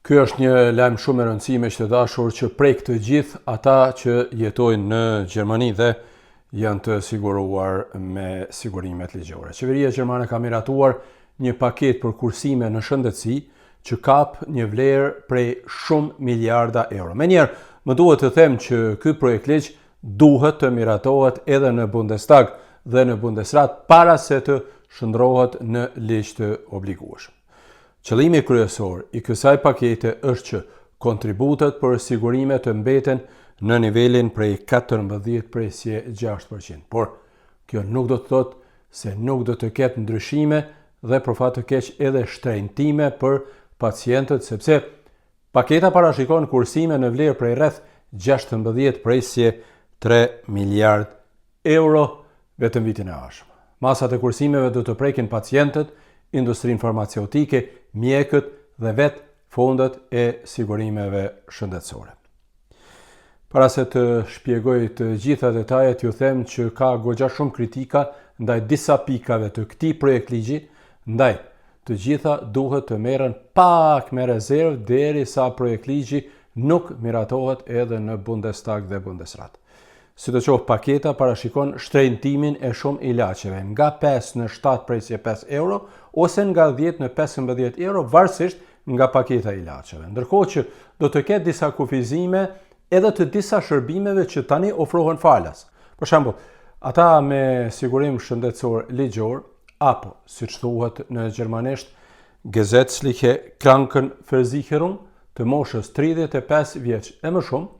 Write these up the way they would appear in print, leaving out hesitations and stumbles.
Ky është një lajm shumë e rëndësishëm që të dashur që prek të gjithë ata që jetojnë në Gjermani dhe janë të siguruar me sigurimet ligjore. Qeveria gjermane ka miratuar një paketë për kursime në shëndetësi që kap një vlerë prej shumë miliarda euro. Menjëherë, më duhet të them që ky projekt ligj duhet të miratohet edhe në Bundestag dhe në Bundesrat para se të shndrohet në ligj të obligueshëm. Qëllimi kryesor i kësaj pakete është që kontributet për sigurime të mbeten në nivelin prej 14,6%. Por kjo nuk do të thotë se nuk do të ketë ndryshime dhe për fat të keq edhe shtrenjtime për pacientët, sepse paketa parashikon kursime në vlerë prej rreth 16,3 miliard euro vetëm vitin e ardhshëm. Masat e kursimeve do të prekin pacientët, industrinë farmaceutike, mjekët dhe vetë fondet e sigurimeve shëndetësore. Para se të shpjegoj të gjitha detajet, ju them që ka goxha shumë kritika ndaj disa pikave të këtij projekt ligji, ndaj të gjitha duhet të merren pak me rezervë derisa projekt ligji nuk miratohet edhe në Bundestag dhe Bundesrat. Sidoqoftë, paketa parashikon shtrenjtimin e shumë ilaçeve nga 5 në 7,5 euro ose nga 10 në 15 euro varësisht nga paketa e ilaçeve. Ndërkohë që do të ketë disa kufizime edhe të disa shërbimeve që tani ofrohen falas. Për shembull, ata me sigurim shëndetësor ligjor apo, siç thuhet në gjermanisht, Gesetzliche Krankenversicherung të moshës 35 vjeç e më shumë,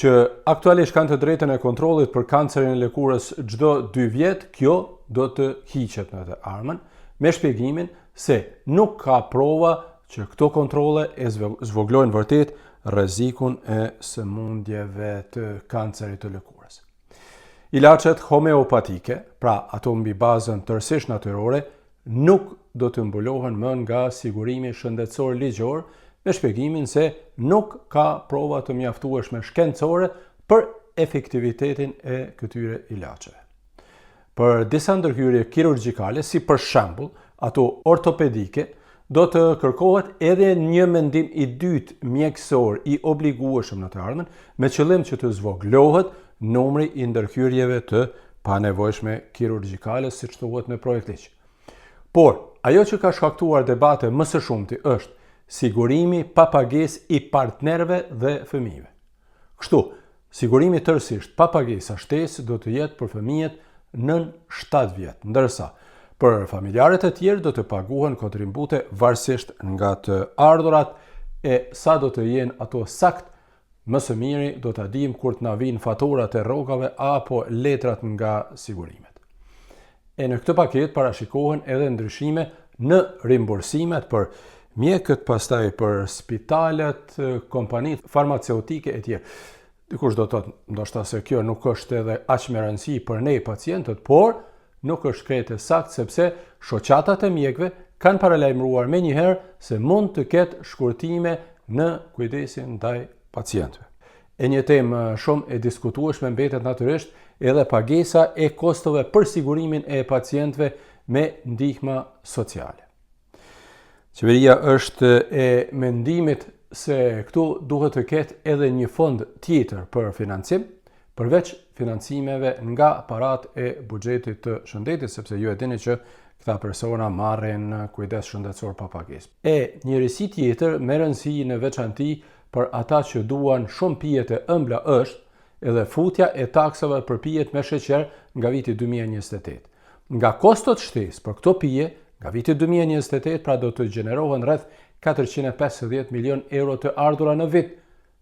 që aktualisht kanë të drejtën e kontrollit për kancerin e lëkurës çdo 2 vjet, kjo do të hiqet në të ardhmen, me shpjegimin se nuk ka prova që këto kontrolle e zvoglojnë vërtet rrezikun e sëmundjeve të kancerit të lëkurës. Ilaçet homeopatike, pra ato mbi bazën tërësisht natyrore, nuk do të mbulohen më nga sigurimi shëndetësor ligjor, me shpjegimin se nuk ka prova të mjaftueshme shkencore për efektivitetin e këtyre ilaçeve. Për disa ndërhyrje kirurgjikale, si për shembull ato ortopedike, do të kërkohet edhe një mendim i dytë mjekësor i obligueshëm në të ardhmen, me qëllim që të zvoglohet numri i ndërhyrjeve të panevojshme kirurgjikale, siç thuhet në projekt ligj. Por ajo që ka shkaktuar debate më së shumti është sigurimi pa pagesë i partnerëve dhe fëmijëve. Kështu, sigurimi tërësisht pa pagesë shtesë do të jetë për fëmijët nën 7 vjet, ndërsa për familjarët e tjerë do të paguhen kontribute varësisht nga të ardhurat e sa do të jenë ato sakt, më së miri do ta dim kur të na vinë faturat e rrogave apo letrat nga sigurimet. E në këtë paketë parashikohen edhe ndryshime në rimbursimet për mjekët, pastaj për spitalet, kompanitë farmaceutike e tjerë. Dikush do të thotë, ndoshta se kjo nuk është edhe aq me rëndësi për ne pacientët, por nuk është krejt e saktë sepse shoqatat e mjekëve kanë paralajmëruar menjëherë se mund të ketë shkurtime në kujdesin ndaj pacientëve. E një temë shumë e diskutueshme mbetet natyrisht edhe pagesa e kostove për sigurimin e pacientëve me ndihma sociale. Qeveria është e mendimit se këtu duhet të ketë edhe një fond tjetër për financim, përveç financimeve nga parat e buxhetit të shëndetit, sepse ju e dini që këta persona marrin kujdes shëndetësor pa pagesë. E një risi tjetër me rëndësi në veçanti për ata që duan shumë pijet e ëmbla është edhe futja e taksave për pijet me sheqer nga viti 2028. Nga kostot shtesë për këto pije, nga viti 2028, pra do të gjenerohen rreth 450 milion euro të ardhura në vit,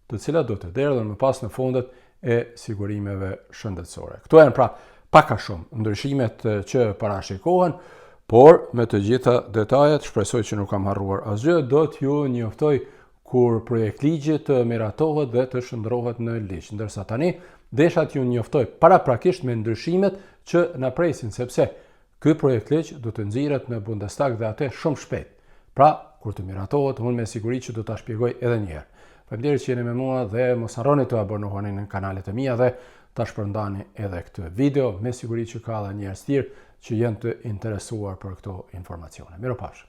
të cilat do të derdhen më pas në fondet e sigurimeve shëndetësore. Këto janë pra pak a shumë ndryshimet që parashikohen, por me të gjitha detajet, shpresoj që nuk kam harruar asgjë, do t'ju njoftoj kur projekt ligji të miratohet dhe të shndrohet në ligj. Ndërsa tani desha t'ju njoftoj paraprakisht me ndryshimet që na presin, sepse ky projekt ligj do të nxirret në Bundestag dhe atë shumë shpejt. Pra, kur të miratohet, unë me siguri që do ta shpjegoj edhe një herë. Faleminderit që jeni me mua dhe mos harroni të abonoheni në kanalet e mia dhe ta shpërndani edhe këtë video, me siguri që ka edhe njerëz tjerë që janë të interesuar për këto informacione. Miropafshim.